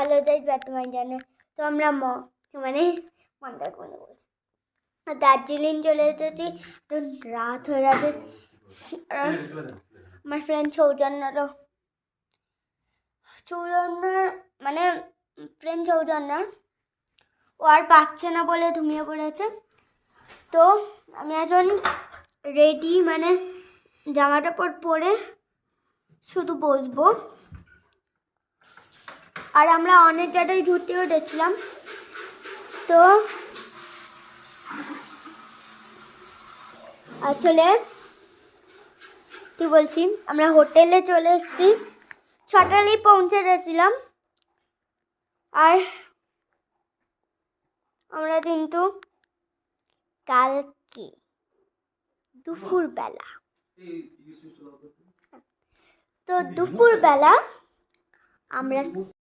ভালো যাই তোমায় জানে। তো আমরা মানে মন্দারমণি বলছি, দার্জিলিং চলে এসেছি। তো রাত হয়ে গেছে। আমার ফ্রেন্ড সৌজন্যর মানে ফ্রেন্ড সৌজন্য ও আর পাচ্ছে না বলে ঘুমিয়ে পড়েছে। তো আমি এখন রেডি, মানে জামাটা পরে শুধু বসবো। আর আমরা অনেক জায়গায় ঘুরতে উঠেছিলাম। তো আসলে কি বলছি, আমরা হোটেলে চলে এসেছি, 6টায় পৌঁছে গেছিলাম। আর আমরা কিন্তু কালকে দুপুরবেলা, তো দুপুরবেলা আমরা